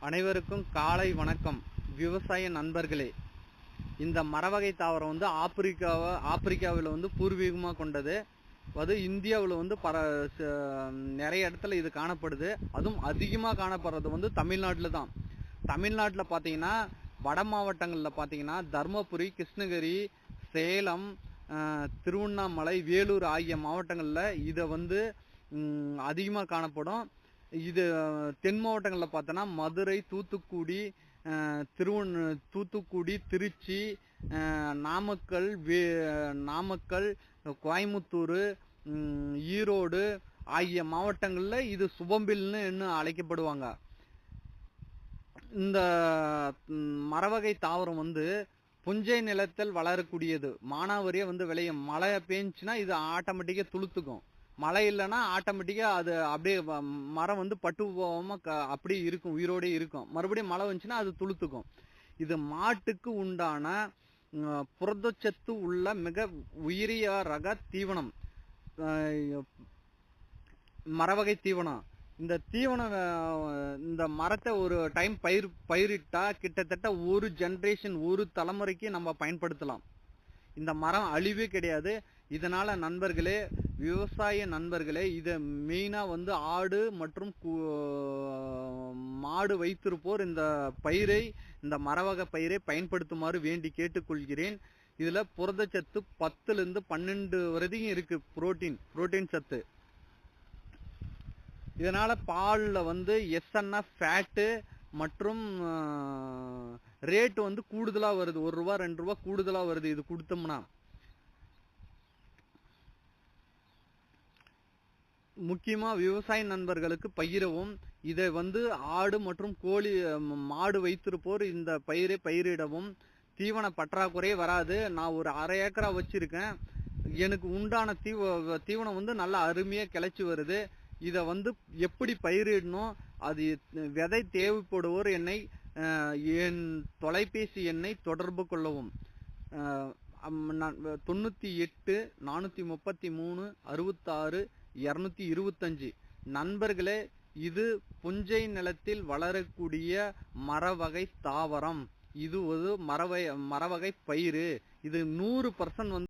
அனைவருக்கும் காலை வணக்கம். விவசாய நண்பர்களே, இந்த மரவகை தாவரம் வந்து ஆப்பிரிக்காவில் வந்து பூர்வீகமாக கொண்டது. அது இந்தியாவில் வந்து நிறைய இடத்துல இது காணப்படுது. அதுவும் அதிகமாக காணப்படுறது வந்து தமிழ்நாட்டில் தான். தமிழ்நாட்டில் பார்த்தீங்கன்னா வட மாவட்டங்களில் பார்த்தீங்கன்னா தர்மபுரி, கிருஷ்ணகிரி, சேலம், திருவண்ணாமலை, வேலூர் ஆகிய மாவட்டங்களில் இதை வந்து அதிகமாக காணப்படும். இது தென் மாவட்டங்களில் பார்த்தோன்னா மதுரை, தூத்துக்குடி, தூத்துக்குடி, திருச்சி, நாமக்கல், கோயமுத்தூர், ஈரோடு ஆகிய மாவட்டங்களில் இது சுபம்பில்னு இன்னும் அழைக்கப்படுவாங்க. இந்த மரவகை தாவரம் வந்து புஞ்சை நிலத்தில் வளரக்கூடியது. மானாவாரியாக வந்து விளையும். மழை பெஞ்சுன்னா இது ஆட்டோமேட்டிக்காக துளுத்துக்கும். மழை இல்லைன்னா ஆட்டோமேட்டிக்காக அது அப்படியே மரம் வந்து பட்டு போகாமல் அப்படியே இருக்கும், உயிரோடே இருக்கும். மறுபடியும் மழை வந்துச்சுன்னா அது துளுத்துக்கும். இது மாட்டுக்கு உண்டான புரதச்சத்து உள்ள மிக உயிரிய ரக தீவனம், மரவகை தீவனம். இந்த தீவனம், இந்த மரத்தை ஒரு டைம் பயிரிட்டா கிட்டத்தட்ட ஒரு ஜென்ரேஷன், ஒரு தலைமுறைக்கு நம்ம பயன்படுத்தலாம். இந்த மரம் அழிவே கிடையாது. இதனால நண்பர்களே, விவசாய நண்பர்களே, இதை மெயினாக வந்து ஆடு மற்றும் மாடு வைத்திருப்போர் இந்த மரவகை பயிரை பயன்படுத்துமாறு வேண்டி கேட்டுக்கொள்கிறேன். இதில் புரதச்சத்து 10லிருந்து 12 வரைக்கும் இருக்கு. புரோட்டீன் சத்து. இதனால பாலில் வந்து எஸ்என்எஃப் ஃபேட்டு மற்றும் ரேட்டு வந்து கூடுதலாக வருது. ₹1 ₹2 கூடுதலாக வருது இது கொடுத்தோம்னா. முக்கியமாக விவசாய நண்பர்களுக்கு பயிரவும். இதை வந்து ஆடு மற்றும் மாடு வைத்திருப்போர் இந்த பயிரை பயிரிடவும். தீவன பற்றாக்குறையே வராது. நான் ஒரு 1/2 ஏக்கரா வச்சிருக்கேன். எனக்கு உண்டான தீவனம் வந்து நல்லா அருமையாக கிளச்சி வருது. இதை வந்து எப்படி பயிரிடணும், அது விதை தேவைப்படுவோர் என் தொலைபேசி எண்ணை தொடர்பு கொள்ளவும். 98 433 66 225. நண்பர்களே, இது புஞ்சை நிலத்தில் வளரக்கூடிய மரவகை தாவரம். இது ஒரு மரவகை பயிர். இது 100% வந்து